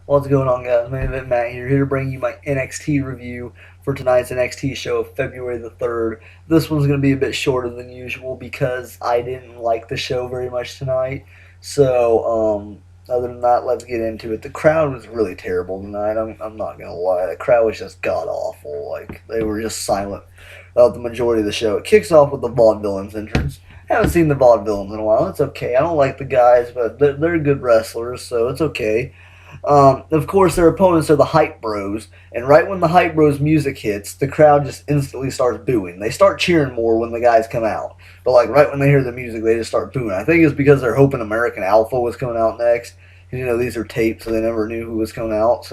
What's going on, guys? Main Event Matt here to bring you my NXT review for tonight's NXT show of February the 3rd. This one's going to be a bit shorter than usual because I didn't like the show very much tonight. Other than that, let's get into it. The crowd was really terrible tonight. I'm not going to lie. The crowd was just god awful. Like, they were just silent throughout the majority of the show. It kicks off with the Vaudevillains entrance. I haven't seen the Vaudevillains in a while. It's okay. I don't like the guys, but they're good wrestlers, so it's okay. Of course, their opponents are the Hype Bros, and right when the Hype Bros music hits, the crowd just instantly starts booing. They start cheering more when the guys come out, but like right when they hear the music, they just start booing. I think it's because they're hoping American Alpha was coming out next. You know, these are taped, so they never knew who was coming out.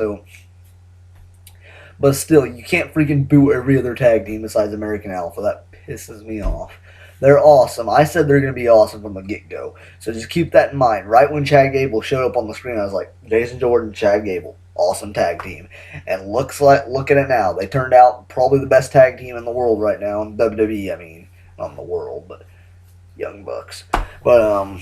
But still, you can't freaking boo every other tag team besides American Alpha. That pisses me off. They're awesome. I said they're going to be awesome from the get-go. So just keep that in mind. Right when Chad Gable showed up on the screen, I was like, Jason Jordan, Chad Gable, awesome tag team. And look at it now. They turned out probably the best tag team in the world right now in WWE. I mean, not in the world, but Young Bucks. But,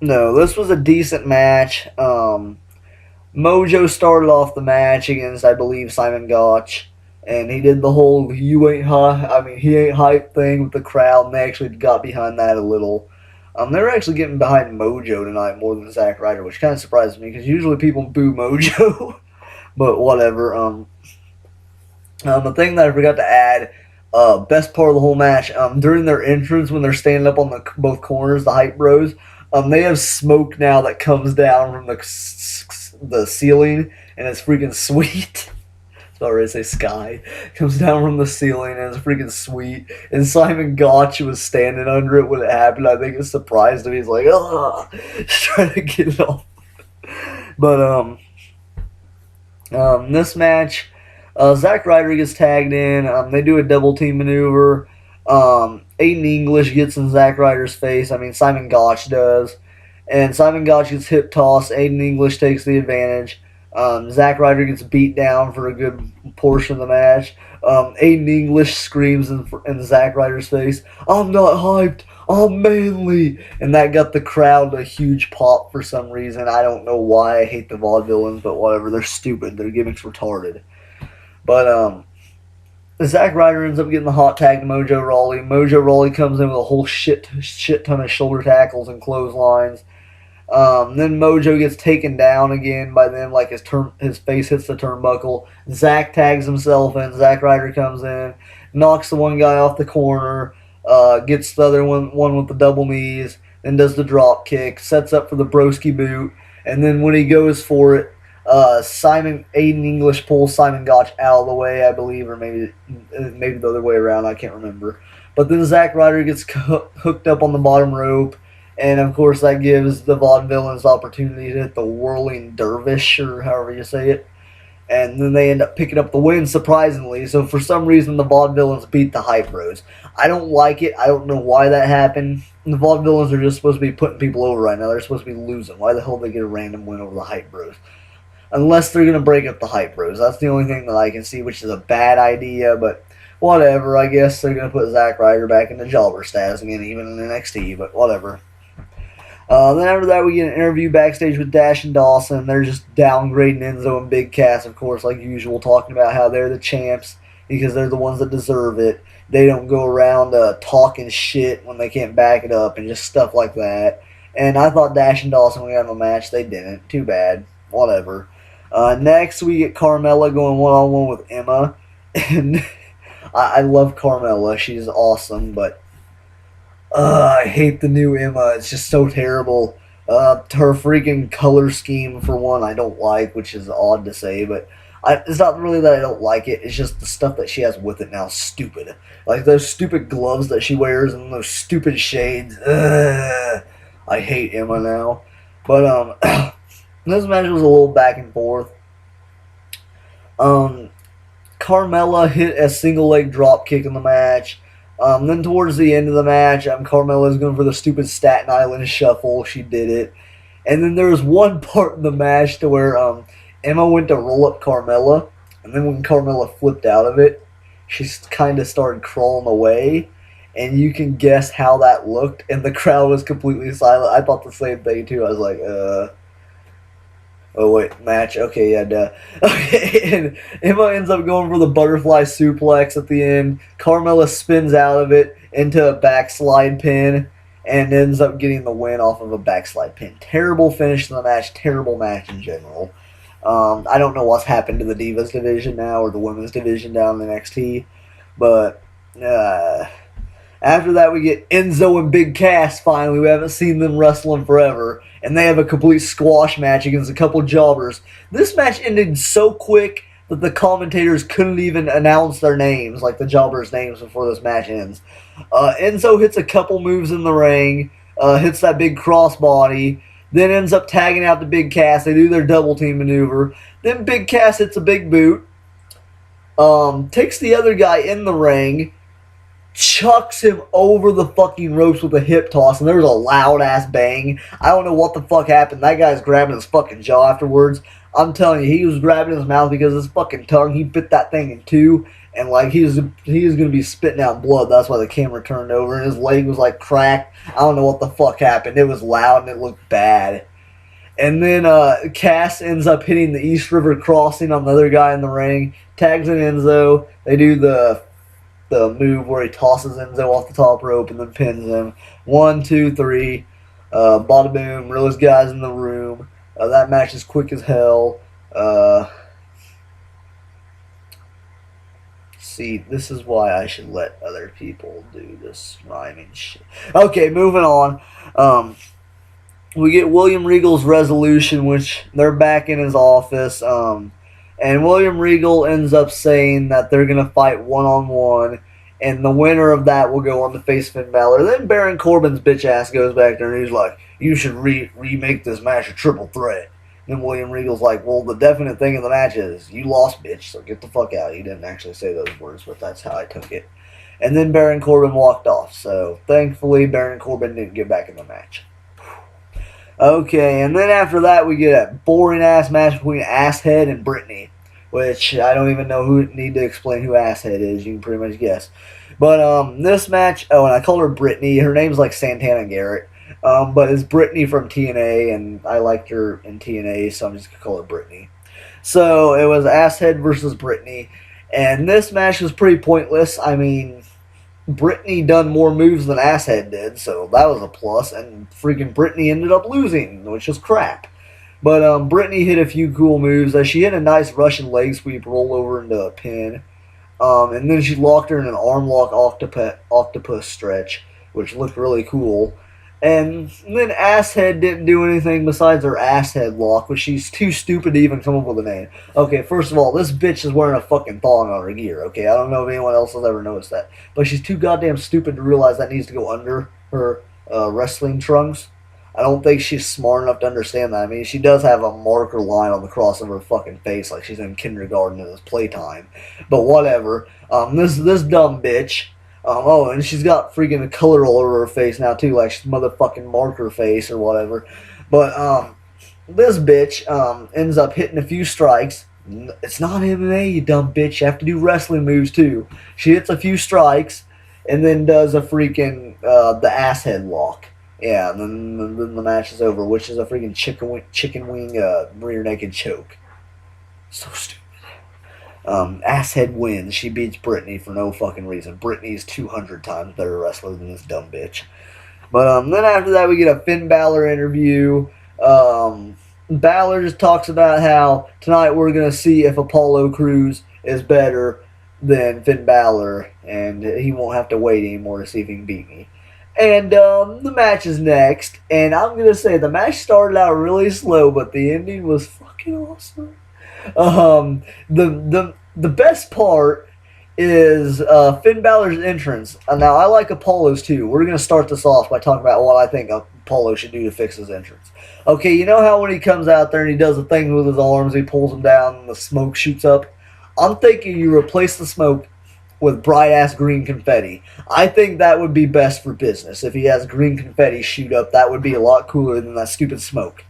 no, this was a decent match. Mojo started off the match against, I believe, Simon Gotch. And he did the whole he ain't hype thing with the crowd, and they actually got behind that a little. They were actually getting behind Mojo tonight more than Zack Ryder, which kind of surprised me because usually people boo Mojo, but whatever. The thing that I forgot to add, best part of the whole match, during their entrance when they're standing up on the both corners, the Hype Bros, they have smoke now that comes down from the ceiling, and it's freaking sweet. Sorry, I say sky. Comes down from the ceiling and it's freaking sweet. And Simon Gotch was standing under it when it happened. I think it surprised him. He's like, ugh, just trying to get it off. But this match, Zack Ryder gets tagged in. They do a double team maneuver. Aiden English gets in Zack Ryder's face. I mean, Simon Gotch does. And Simon Gotch gets hip tossed. Aiden English takes the advantage. Zack Ryder gets beat down for a good portion of the match. Aiden English screams in Zack Ryder's face, "I'm not hyped, I'm manly," and that got the crowd a huge pop for some reason. I don't know why. I hate the Vaudevillains, but whatever. They're stupid. Their gimmick's retarded. But Zack Ryder ends up getting the hot tag to Mojo Rawley. Mojo Rawley comes in with a whole shit ton of shoulder tackles and clotheslines. Then Mojo gets taken down again by them, like his face hits the turnbuckle. Zack tags himself in. Zack Ryder comes in, knocks the one guy off the corner, gets the other one with the double knees, then does the drop kick, sets up for the broski boot, and then when he goes for it, Aiden English pulls Simon Gotch out of the way, I believe, or maybe the other way around. I can't remember. But then Zack Ryder gets hooked up on the bottom rope. And, of course, that gives the Vaudevillains opportunity to hit the whirling dervish, or however you say it. And then they end up picking up the win, surprisingly. So, for some reason, the Vaudevillains beat the Hype Bros. I don't like it. I don't know why that happened. The Vaudevillains are just supposed to be putting people over right now. They're supposed to be losing. Why the hell did they get a random win over the Hype Bros? Unless they're going to break up the Hype Bros. That's the only thing that I can see, which is a bad idea, but whatever. I guess they're going to put Zack Ryder back into jobber status again, even in NXT, but whatever. Then after that, we get an interview backstage with Dash and Dawson. They're just downgrading Enzo and Big Cass, of course, like usual, talking about how they're the champs because they're the ones that deserve it. They don't go around talking shit when they can't back it up and just stuff like that. And I thought Dash and Dawson would have a match. They didn't. Too bad. Whatever. Next, we get Carmella going one-on-one with Emma. And I love Carmella. She's awesome, but I hate the new Emma. It's just so terrible. Her freaking color scheme, for one, I don't like, which is odd to say, but it's not really that I don't like it. It's just the stuff that she has with it now is stupid. Like those stupid gloves that she wears and those stupid shades. Ugh, I hate Emma now. But this match was a little back and forth. Carmella hit a single leg drop kick in the match. Then towards the end of the match, Carmella's going for the stupid Staten Island shuffle. She did it. And then there was one part in the match to where Emma went to roll up Carmella. And then when Carmella flipped out of it, she kind of started crawling away. And you can guess how that looked. And the crowd was completely silent. I thought the same thing too. I was like, Oh wait, match. Okay, yeah, duh. Okay, and Emma ends up going for the butterfly suplex at the end. Carmella spins out of it into a backslide pin and ends up getting the win off of a backslide pin. Terrible finish to the match. Terrible match in general. I don't know what's happened to the Divas division now or the women's division down in NXT, but after that, we get Enzo and Big Cass finally. We haven't seen them wrestling forever. And they have a complete squash match against a couple jobbers. This match ended so quick that the commentators couldn't even announce their names, like the jobbers' names, before this match ends. Enzo hits a couple moves in the ring, hits that big crossbody, then ends up tagging out the Big Cass. They do their double team maneuver. Then Big Cass hits a big boot, takes the other guy in the ring, chucks him over the fucking ropes with a hip toss, and there was a loud ass bang. I don't know what the fuck happened. That guy's grabbing his fucking jaw afterwards. I'm telling you, he was grabbing his mouth because his fucking tongue, he bit that thing in two, and like he was gonna be spitting out blood. That's why the camera turned over, and his leg was like cracked. I don't know what the fuck happened. It was loud and it looked bad. And then Cass ends up hitting the East River Crossing on the other guy in the ring, tags in Enzo. They do the move where he tosses Enzo off the top rope and then pins him. 1, 2, 3. Bada boom. Realest guys in the room. That match is quick as hell. See, this is why I should let other people do this rhyming shit. Okay, moving on. We get William Regal's resolution, which they're back in his office. And William Regal ends up saying that they're going to fight one-on-one, and the winner of that will go on to face Finn Balor. Then Baron Corbin's bitch ass goes back there, and he's like, you should remake this match a triple threat. Then William Regal's like, well, the definite thing in the match is, you lost, bitch, so get the fuck out. He didn't actually say those words, but that's how I took it. And then Baron Corbin walked off, so thankfully Baron Corbin didn't get back in the match. Okay, and then after that, we get a boring-ass match between Asshead and Brittany, which I don't even know who need to explain who Asshead is. You can pretty much guess. But this match, oh, and I call her Brittany. Her name's like Santana Garrett, but it's Brittany from TNA, and I liked her in TNA, so I'm just going to call her Brittany. So it was Asshead versus Brittany, and this match was pretty pointless. I mean, Brittany done more moves than Asshead did, so that was a plus, and freaking Brittany ended up losing, which was crap. But Brittany hit a few cool moves. She hit a nice Russian leg sweep roll over into a pin, and then she locked her in an arm lock octopus stretch, which looked really cool. And then Asshead didn't do anything besides her Asshead lock, which she's too stupid to even come up with a name. Okay, first of all, this bitch is wearing a fucking thong on her gear, okay? I don't know if anyone else has ever noticed that. But she's too goddamn stupid to realize that needs to go under her wrestling trunks. I don't think she's smart enough to understand that. I mean, she does have a marker line on the cross of her fucking face like she's in kindergarten and it's playtime. But whatever. This dumb bitch... oh, and she's got freaking a color all over her face now, too, like she's motherfucking marker face or whatever. But, this bitch, ends up hitting a few strikes. It's not MMA, you dumb bitch. You have to do wrestling moves, too. She hits a few strikes, and then does a freaking, the Asshead lock. Yeah, and then the match is over, which is a freaking chicken wing rear naked choke. So stupid. Asshead wins. She beats Brittany for no fucking reason. Brittany's 200 times better wrestler than this dumb bitch. But then after that, we get a Finn Balor interview. Balor just talks about how tonight we're going to see if Apollo Crews is better than Finn Balor, and he won't have to wait anymore to see if he can beat me. And the match is next, and I'm going to say the match started out really slow, but the ending was fucking awesome. The best part is Finn Balor's entrance. Now, I like Apollo's too. We're going to start this off by talking about what I think Apollo should do to fix his entrance. Okay, you know how when he comes out there and he does a thing with his arms, he pulls them down and the smoke shoots up? I'm thinking you replace the smoke with bright-ass green confetti. I think that would be best for business. If he has green confetti shoot up, that would be a lot cooler than that stupid smoke.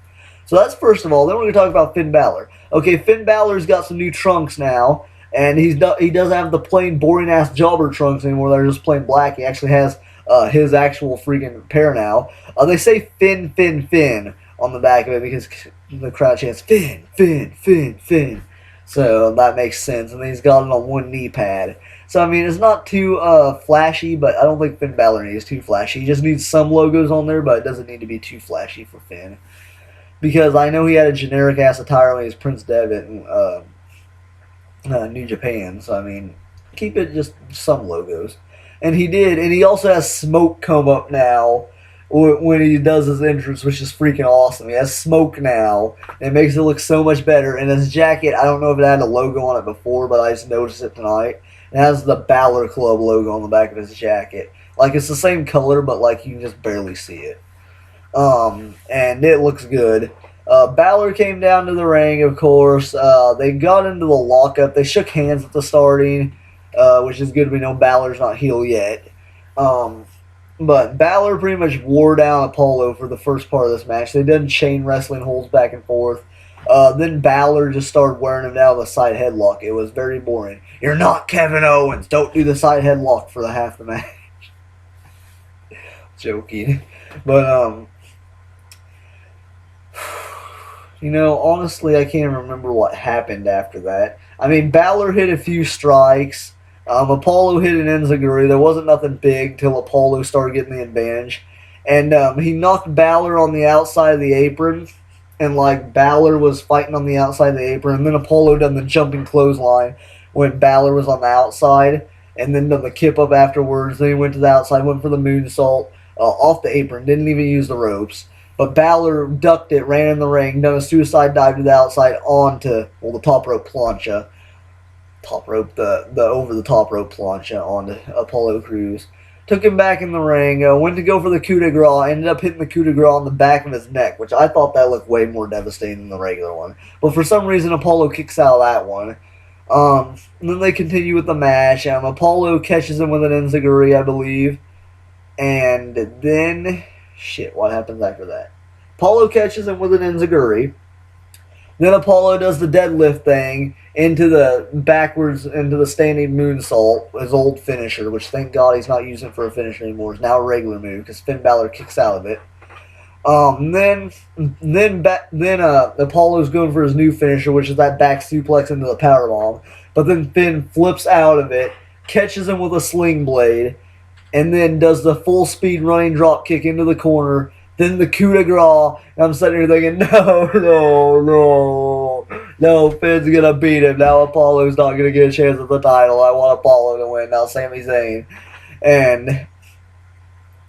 So that's first of all. Then we're going to talk about Finn Balor. Okay, Finn Balor's got some new trunks now, and he doesn't have the plain boring-ass jobber trunks anymore. They're just plain black. He actually has his actual freaking pair now. They say Finn on the back of it the crowd chants, Finn, Finn, Finn, Finn. So that makes sense. And then he's got it on one knee pad. So, I mean, it's not too flashy, but I don't think Finn Balor needs too flashy. He just needs some logos on there, but it doesn't need to be too flashy for Finn. Because I know he had a generic-ass attire when he was Prince Devitt in New Japan. So, I mean, keep it just some logos. And he did. And he also has smoke come up now when he does his entrance, which is freaking awesome. He has smoke now. And it makes it look so much better. And his jacket, I don't know if it had a logo on it before, but I just noticed it tonight. It has the Balor Club logo on the back of his jacket. Like, it's the same color, but, like, you can just barely see it. And it looks good. Balor came down to the ring, of course. They got into the lockup. They shook hands at the starting, which is good. We know Balor's not heel yet. But Balor pretty much wore down Apollo for the first part of this match. They did chain wrestling holds back and forth. Then Balor just started wearing him down with a side headlock. It was very boring. You're not Kevin Owens. Don't do the side headlock for the half the match. Joking. But, you know, honestly, I can't remember what happened after that. I mean, Balor hit a few strikes. Apollo hit an enziguri. There wasn't nothing big till Apollo started getting the advantage. And he knocked Balor on the outside of the apron. And, like, Balor was fighting on the outside of the apron. And then Apollo done the jumping clothesline when Balor was on the outside. And then done the kip up afterwards. Then he went to the outside, went for the moonsault off the apron. Didn't even use the ropes. But Balor ducked it, ran in the ring, done a suicide dive to the outside onto, well, the top rope plancha. Top rope, the over the top rope plancha onto Apollo Crews. Took him back in the ring, went to go for the coup de grace, ended up hitting the coup de grace on the back of his neck, which I thought that looked way more devastating than the regular one. But for some reason, Apollo kicks out of that one. And then they continue with the match. Apollo catches him with an enziguri, I believe. And then, shit, what happens after that? Apollo catches him with an enziguri. Then Apollo does the deadlift thing into the backwards, into the standing moonsault, his old finisher, which thank God he's not using for a finisher anymore. It's now a regular move because Finn Balor kicks out of it. Then Apollo's going for his new finisher, which is that back suplex into the powerbomb. But then Finn flips out of it, catches him with a sling blade, and then does the full speed running drop kick into the corner. Then the coup de grace, and I'm sitting here thinking, no, Finn's gonna beat him. Now Apollo's not gonna get a chance at the title. I want Apollo to win. Now Sami Zayn. And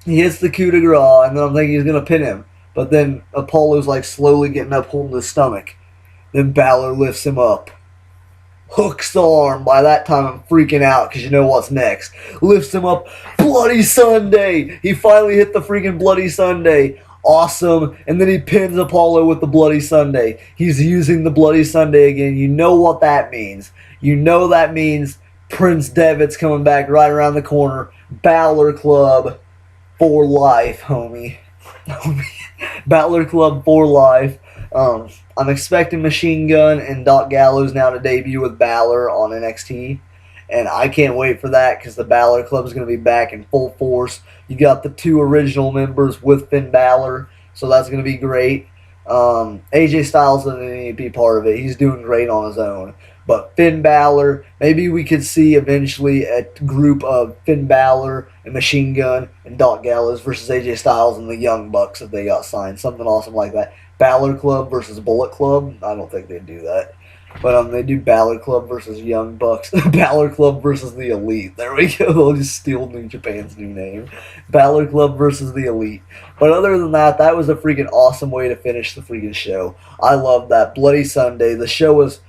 he hits the coup de grace, and then I'm thinking he's gonna pin him. But then Apollo's like slowly getting up, holding his stomach. Then Balor lifts him up. Hooks the arm. By that time, I'm freaking out because you know what's next. Lifts him up. Bloody Sunday. He finally hit the freaking Bloody Sunday. Awesome. And then he pins Apollo with the Bloody Sunday. He's using the Bloody Sunday again. You know what that means. You know that means Prince Devitt's coming back right around the corner. Balor Club for life, homie. Balor Club for life. I'm expecting Machine Gun and Doc Gallows now to debut with Balor on NXT. And I can't wait for that because the Balor Club is going to be back in full force. You got the two original members with Finn Balor, so that's going to be great. AJ Styles doesn't need to be part of it. He's doing great on his own. But Finn Balor, maybe we could see eventually a group of Finn Balor and Machine Gun and Doc Gallows versus AJ Styles and the Young Bucks if they got signed. Something awesome like that. Balor Club versus Bullet Club. I don't think they'd do that. But they do Balor Club versus Young Bucks. Balor Club versus the Elite. There we go. They'll just steal New Japan's new name. Balor Club versus the Elite. But other than that, that was a freaking awesome way to finish the freaking show. I love that. Bloody Sunday. The show was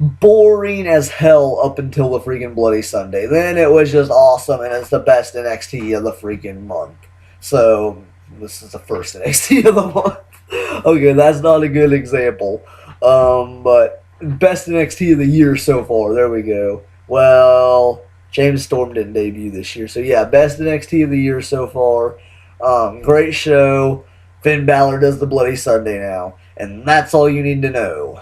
boring as hell up until the freaking Bloody Sunday. Then it was just awesome, and it's the best NXT of the freaking month. So, this is the first NXT of the month. Okay, that's not a good example. But best NXT of the year so far. There we go. Well, James Storm didn't debut this year. So, yeah, best NXT of the year so far. Great show. Finn Balor does the Bloody Sunday now. And that's all you need to know.